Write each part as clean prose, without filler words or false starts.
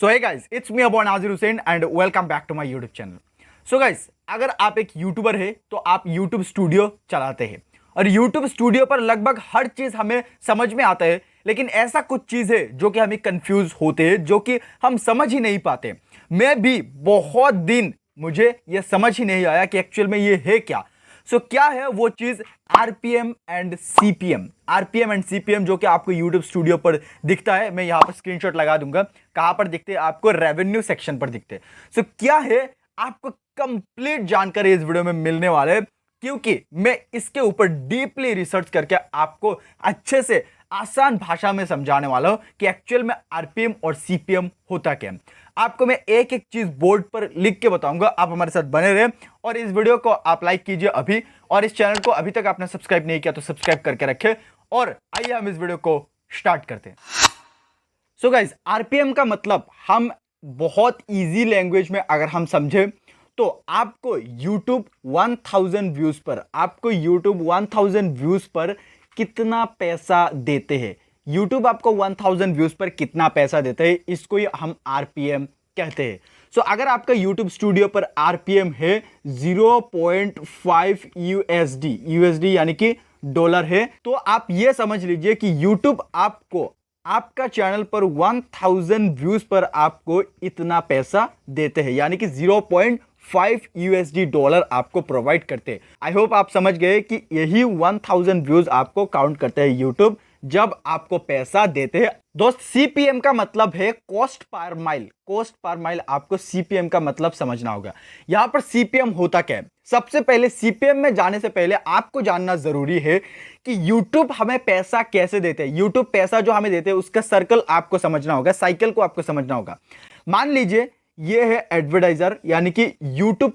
So hey guys, it's me Abon Nazir Hussain and welcome back to my YouTube channel. So guys, अगर आप एक YouTuber है तो आप यूट्यूब स्टूडियो चलाते हैं और यूट्यूब स्टूडियो पर लगभग हर चीज हमें समझ में आता है, लेकिन ऐसा कुछ चीज है जो कि हमें कंफ्यूज होते हैं, जो कि हम समझ ही नहीं पाते। मैं भी बहुत दिन मुझे यह समझ ही नहीं आया कि एक्चुअल में ये है क्या। क्या है वो चीज RPM and CPM. RPM and CPM जो कि आपको यूट्यूब स्टूडियो पर दिखता है, मैं यहां पर स्क्रीनशॉट लगा दूंगा। कहां पर दिखते हैं? आपको रेवेन्यू सेक्शन पर दिखते हैं। क्या है, आपको कंप्लीट जानकारी इस वीडियो में मिलने वाले है, क्योंकि मैं इसके ऊपर डीपली रिसर्च करके आपको अच्छे से आसान भाषा में समझाने वाला हूं कि एक्चुअल में आरपीएम और सीपीएम होता क्या है। आपको मैं एक एक चीज बोर्ड पर लिख के बताऊंगा, आप हमारे साथ बने रहे और इस वीडियो को आप लाइक कीजिए अभी, और इस चैनल को अभी तक आपने सब्सक्राइब नहीं किया तो सब्सक्राइब करके रखें। और आइए हम इस वीडियो को स्टार्ट करते हैं। गाइस, आरपीएम का मतलब हम बहुत इजी लैंग्वेज में अगर हम समझे तो आपको YouTube 1000 व्यूज पर कितना पैसा देते हैं। YouTube आपको 1000 व्यूज पर कितना पैसा देते हैं, इसको ही हम आरपीएम कहते हैं। अगर आपका YouTube स्टूडियो पर आरपीएम है 0.5 यूएसडी यानी कि डॉलर है, तो आप ये समझ लीजिए कि YouTube आपको आपका चैनल पर 1000 व्यूज पर आपको इतना पैसा देते हैं, यानी कि 0.5 यूएसडी डॉलर आपको प्रोवाइड करते हैं। आई होप आप समझ गए कि यही 1000 व्यूज आपको काउंट करते हैं यूट्यूब जब आपको पैसा देते हैं। दोस्त, सीपीएम का मतलब है cost per mile. Cost per mile आपको सीपीएम का मतलब समझना होगा। यहां पर सीपीएम होता क्या है? सबसे पहले सीपीएम में जाने से पहले आपको जानना जरूरी है कि YouTube हमें पैसा कैसे देते हैं। YouTube पैसा जो हमें देते हैं उसका सर्कल आपको समझना होगा, साइकिल को आपको समझना होगा। मान लीजिए ये है एडवर्टाइजर, यानी कि YouTube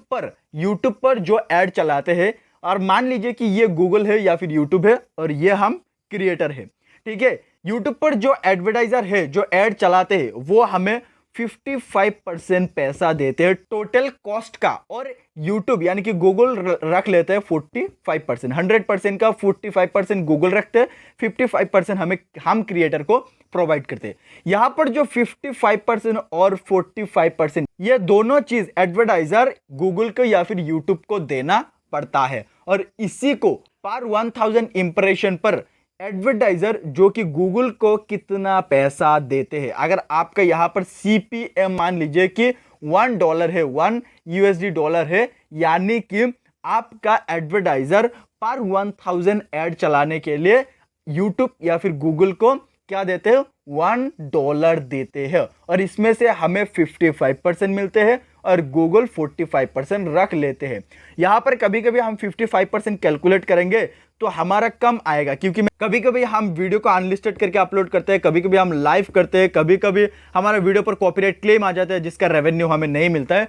पर जो एड चलाते हैं, और मान लीजिए कि ये गूगल है या फिर YouTube है और ये हम क्रिएटर है। ठीक है, YouTube पर जो एडवर्टाइजर है, जो एड चलाते हैं, वो हमें 55% पैसा देते हैं टोटल कॉस्ट का, और YouTube यानी कि गूगल रख लेते हैं 45%। 100% का 45% गूगल रखते हैं, 55% हम क्रिएटर को प्रोवाइड करते हैं। यहां पर जो 55% और 45%, ये दोनों चीज एडवर्टाइजर गूगल को या फिर YouTube को देना पड़ता है, और इसी को पर 1000 इंप्रेशन पर एडवर्टाइजर जो कि गूगल को कितना पैसा देते हैं। अगर आपका यहां पर सीपीएम मान लीजिए कि $1 है, 1 यूएसडी डॉलर है, यानी कि आपका एडवर्टाइजर पर 1000 एड चलाने के लिए यूट्यूब या फिर गूगल को क्या देते हैं? $1 देते हैं, और इसमें से हमें 55% मिलते हैं और गूगल 45% रख लेते हैं। यहां पर कभी कभी हम 55% कैलकुलेट करेंगे तो हमारा कम आएगा, क्योंकि कभी कभी हम वीडियो को अनलिस्टेड करके अपलोड करते हैं, कभी कभी हम लाइव करते हैं, कभी कभी हमारा वीडियो पर कॉपीराइट क्लेम आ जाता है जिसका रेवेन्यू हमें नहीं मिलता है।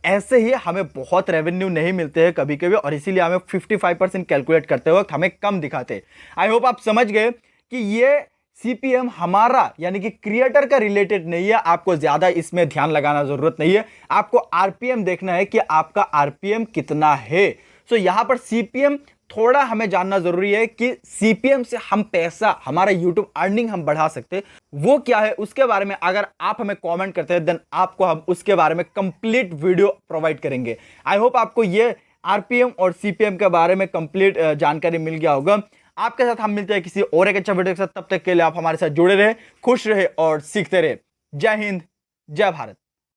ऐसे ही हमें बहुत रेवेन्यू नहीं मिलते हैं कभी कभी, और इसीलिए हमें 55% कैलकुलेट करते वक्त हमें कम दिखाते हैं। आई होप आप समझ गए कि ये सीपीएम हमारा यानी कि क्रिएटर का रिलेटेड नहीं है। आपको ज्यादा इसमें ध्यान लगाना जरूरत नहीं है, आपको आरपीएम देखना है कि आपका आरपीएम कितना है। यहां पर सीपीएम थोड़ा हमें जानना जरूरी है कि सीपीएम से हम पैसा, हमारा यूट्यूब अर्निंग हम बढ़ा सकते हैं, वो क्या है उसके बारे में अगर आप हमें कमेंट करते हैं देन आपको हम उसके बारे में कंप्लीट वीडियो प्रोवाइड करेंगे। आई होप आपको ये आरपीएम और सीपीएम के बारे में कंप्लीट जानकारी मिल गया होगा। आपके साथ हम मिलते हैं किसी और एक अच्छा वीडियो के साथ, तब तक के लिए आप हमारे साथ जुड़े रहे, खुश रहे और सीखते रहे। जय हिंद, जय भारत।